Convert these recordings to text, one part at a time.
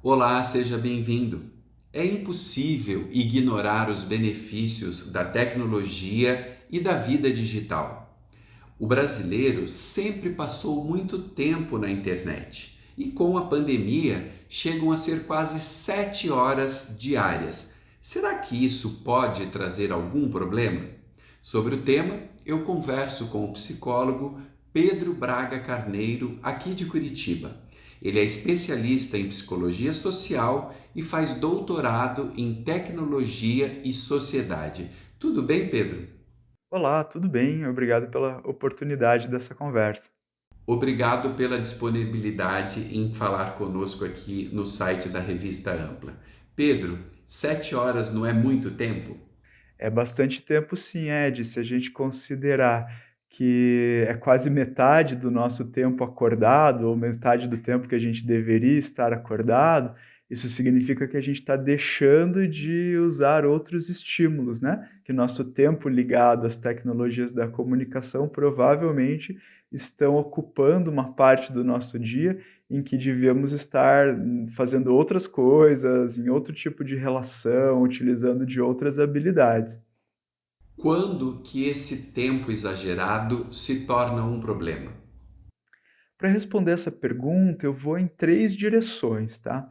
Olá, seja bem-vindo. É impossível ignorar os benefícios da tecnologia e da vida digital. O brasileiro sempre passou muito tempo na internet e, com a pandemia, chegam a ser quase 7 horas diárias. Será que isso pode trazer algum problema? Sobre o tema, eu converso com o psicólogo Pedro Braga Carneiro, aqui de Curitiba. Ele é especialista em psicologia social e faz doutorado em tecnologia e sociedade. Tudo bem, Pedro? Olá, tudo bem? Obrigado pela oportunidade dessa conversa. Obrigado pela disponibilidade em falar conosco aqui no site da Revista Ampla. Pedro, 7 horas não é muito tempo? É bastante tempo sim, Ed, se a gente considerar que é quase metade do nosso tempo acordado, ou metade do tempo que a gente deveria estar acordado, isso significa que a gente está deixando de usar outros estímulos, né? Que nosso tempo ligado às tecnologias da comunicação provavelmente estão ocupando uma parte do nosso dia em que devíamos estar fazendo outras coisas, em outro tipo de relação, utilizando de outras habilidades. Quando que esse tempo exagerado se torna um problema? Para responder essa pergunta, eu vou em 3 direções, tá.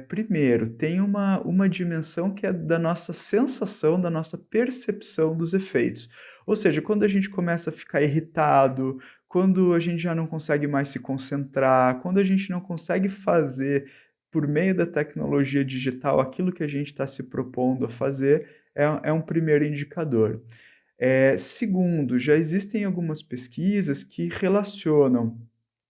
Primeiro, tem uma dimensão que é da nossa sensação, da nossa percepção dos efeitos. Ou seja, quando a gente começa a ficar irritado, quando a gente já não consegue mais se concentrar, quando a gente não consegue fazer, por meio da tecnologia digital, aquilo que a gente está se propondo a fazer, é um primeiro indicador. Segundo, já existem algumas pesquisas que relacionam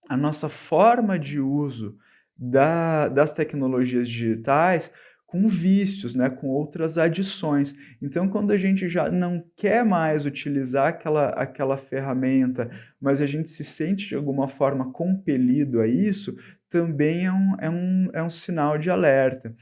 a nossa forma de uso das tecnologias digitais com vícios, né, com outras adições. Então, quando a gente já não quer mais utilizar aquela ferramenta, mas a gente se sente de alguma forma compelido a isso, também é um sinal de alerta.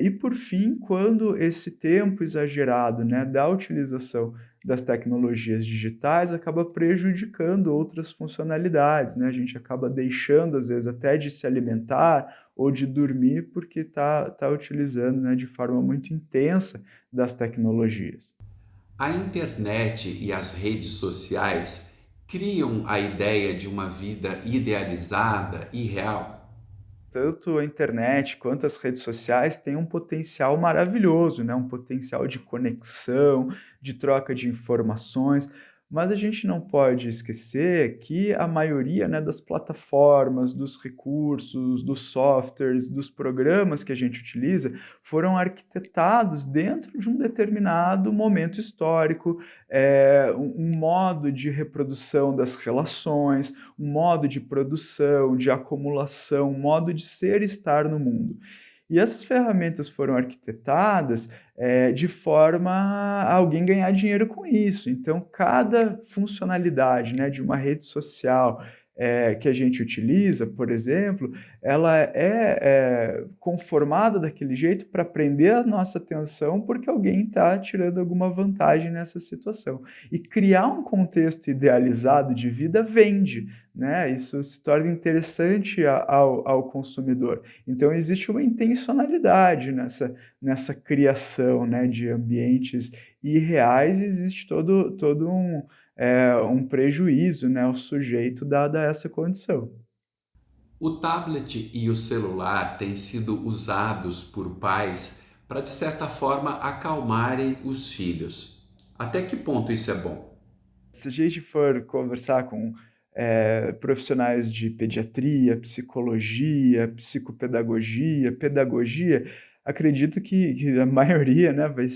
E por fim, quando esse tempo exagerado, né, da utilização das tecnologias digitais acaba prejudicando outras funcionalidades, né? A gente acaba deixando, às vezes, até de se alimentar ou de dormir porque tá utilizando, né, de forma muito intensa das tecnologias. A internet e as redes sociais criam a ideia de uma vida idealizada e real. Tanto a internet quanto as redes sociais têm um potencial maravilhoso, né, um potencial de conexão, de troca de informações, mas a gente não pode esquecer que a maioria, né, das plataformas, dos recursos, dos softwares, dos programas que a gente utiliza, foram arquitetados dentro de um determinado momento histórico, um modo de reprodução das relações, um modo de produção, de acumulação, um modo de ser e estar no mundo. E essas ferramentas foram arquitetadas, de forma a alguém ganhar dinheiro com isso. Então, cada funcionalidade, né, de uma rede social, que a gente utiliza, por exemplo, ela é conformada daquele jeito para prender a nossa atenção, porque alguém está tirando alguma vantagem nessa situação. E criar um contexto idealizado de vida vende, né? Isso se torna interessante ao consumidor. Então, existe uma intencionalidade nessa criação, né, de ambientes irreais, existe todo um prejuízo, né, ao sujeito dada essa condição. O tablet e o celular têm sido usados por pais para, de certa forma, acalmarem os filhos. Até que ponto isso é bom? Se a gente for conversar com, profissionais de pediatria, psicologia, psicopedagogia, pedagogia, acredito que a maioria, né, vai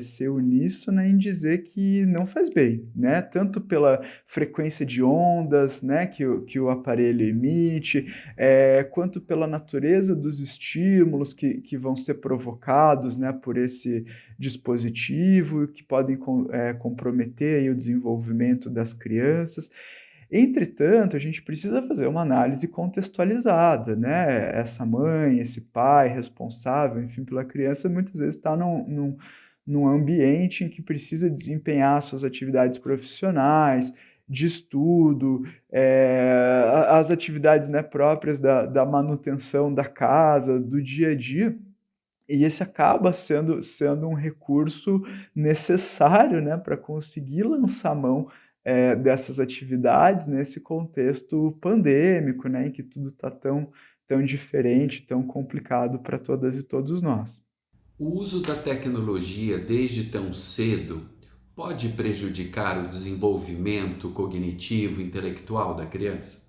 ser uníssona em dizer que não faz bem, né, tanto pela frequência de ondas, né, que o aparelho emite, quanto pela natureza dos estímulos que vão ser provocados, né, por esse dispositivo, que podem comprometer aí o desenvolvimento das crianças. Entretanto, a gente precisa fazer uma análise contextualizada, né? Essa mãe, esse pai responsável, enfim, pela criança, muitas vezes está num ambiente em que precisa desempenhar suas atividades profissionais, de estudo, as atividades, né, próprias da manutenção da casa, do dia a dia, e esse acaba sendo um recurso necessário, né, para conseguir lançar mão, dessas atividades nesse contexto pandêmico, né, em que tudo está tão diferente, tão complicado para todas e todos nós. O uso da tecnologia desde tão cedo pode prejudicar o desenvolvimento cognitivo e intelectual da criança?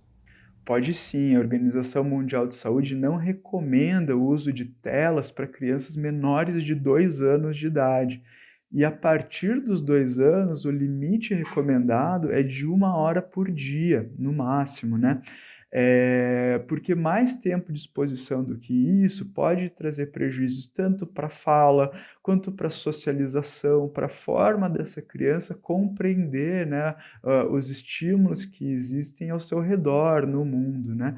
Pode sim, a Organização Mundial de Saúde não recomenda o uso de telas para crianças menores de 2 anos de idade. E a partir dos 2 anos, o limite recomendado é de 1 hora por dia, no máximo, né? Porque mais tempo de exposição do que isso pode trazer prejuízos tanto para a fala, quanto para a socialização, para a forma dessa criança compreender, né, os estímulos que existem ao seu redor no mundo, né.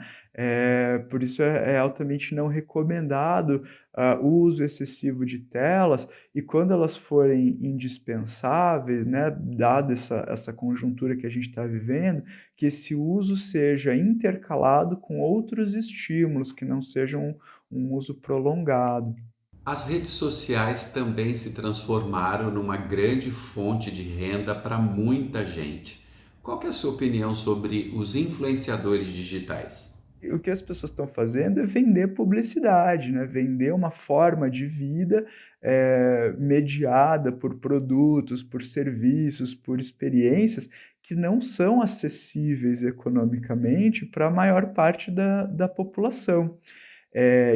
Por isso é altamente não recomendado, o uso excessivo de telas e quando elas forem indispensáveis, né, dada essa conjuntura que a gente está vivendo, que esse uso seja intercalado com outros estímulos, que não sejam um uso prolongado. As redes sociais também se transformaram numa grande fonte de renda para muita gente. Qual que é a sua opinião sobre os influenciadores digitais? E o que as pessoas estão fazendo é vender publicidade, né, vender uma forma de vida, mediada por produtos, por serviços, por experiências que não são acessíveis economicamente para a maior parte da população.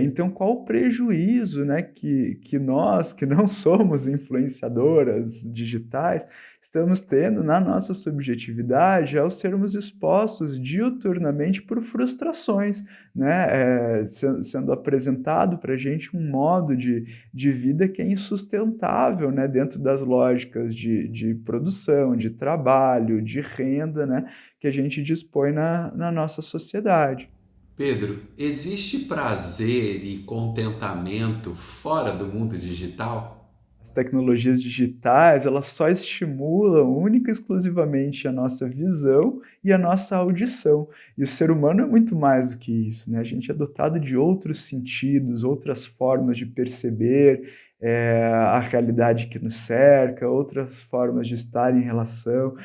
Então qual o prejuízo, né, que nós, que não somos influenciadoras digitais, estamos tendo na nossa subjetividade ao sermos expostos diuturnamente por frustrações, né, sendo apresentado para a gente um modo de vida que é insustentável, né, dentro das lógicas de produção, de trabalho, de renda, né, que a gente dispõe na nossa sociedade. Pedro, existe prazer e contentamento fora do mundo digital? As tecnologias digitais, elas só estimulam única e exclusivamente a nossa visão e a nossa audição. E o ser humano é muito mais do que isso, né? A gente é dotado de outros sentidos, outras formas de perceber, a realidade que nos cerca, outras formas de estar em relação.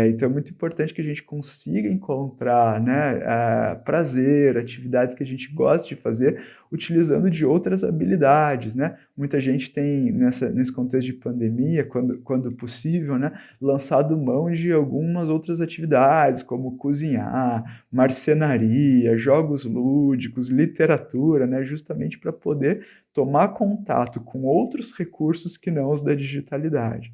Então é muito importante que a gente consiga encontrar, né, prazer, atividades que a gente gosta de fazer, utilizando de outras habilidades, né? Muita gente tem, nesse contexto de pandemia, quando possível, né, lançado mão de algumas outras atividades, como cozinhar, marcenaria, jogos lúdicos, literatura, né, justamente para poder tomar contato com outros recursos que não os da digitalidade.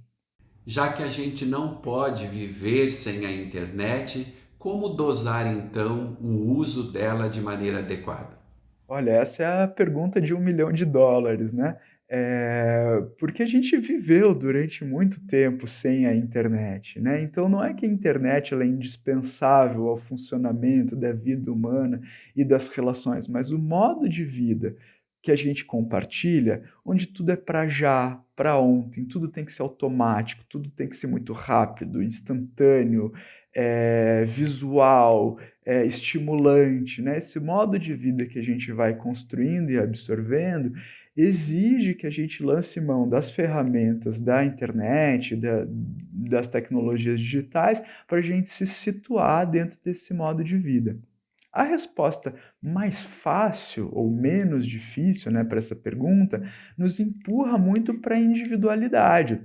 Já que a gente não pode viver sem a internet, como dosar então o uso dela de maneira adequada? Olha, essa é a pergunta de US$ 1.000.000, né. Porque a gente viveu durante muito tempo sem a internet, né, então não é que a internet ela é indispensável ao funcionamento da vida humana e das relações, mas o modo de vida que a gente compartilha, onde tudo é para já, para ontem, tudo tem que ser automático, tudo tem que ser muito rápido, instantâneo, visual, estimulante, né, esse modo de vida que a gente vai construindo e absorvendo, exige que a gente lance mão das ferramentas da internet, das tecnologias digitais, para a gente se situar dentro desse modo de vida. A resposta mais fácil ou menos difícil, né, para essa pergunta, nos empurra muito para a individualidade.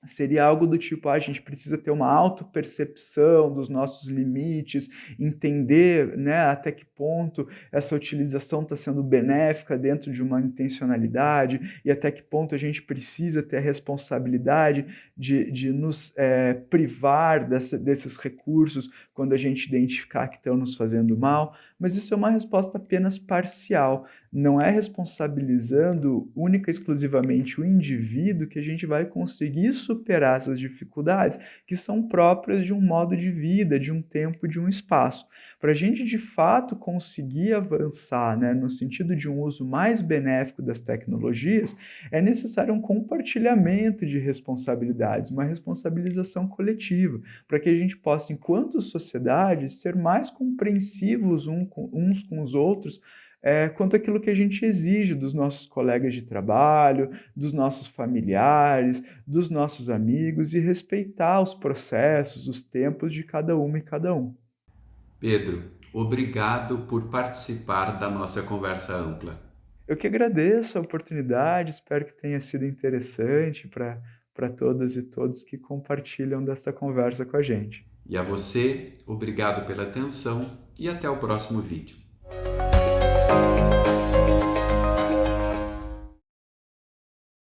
Seria algo do tipo: "Ah, a gente precisa ter uma autopercepção dos nossos limites, entender, né, até que ponto essa utilização está sendo benéfica dentro de uma intencionalidade e até que ponto a gente precisa ter a responsabilidade de nos, privar desses recursos quando a gente identificar que estão nos fazendo mal", mas isso é uma resposta apenas parcial. Não é responsabilizando única e exclusivamente o indivíduo que a gente vai conseguir superar essas dificuldades que são próprias de um modo de vida, de um tempo, de um espaço. Para a gente de fato conseguir avançar, né, no sentido de um uso mais benéfico das tecnologias, é necessário um compartilhamento de responsabilidades, uma responsabilização coletiva, para que a gente possa, enquanto sociedade, ser mais compreensivos uns com os outros, quanto àquilo que a gente exige dos nossos colegas de trabalho, dos nossos familiares, dos nossos amigos e respeitar os processos, os tempos de cada uma e cada um. Pedro, obrigado por participar da nossa conversa ampla. Eu que agradeço a oportunidade, espero que tenha sido interessante para todas e todos que compartilham dessa conversa com a gente. E a você, obrigado pela atenção e até o próximo vídeo.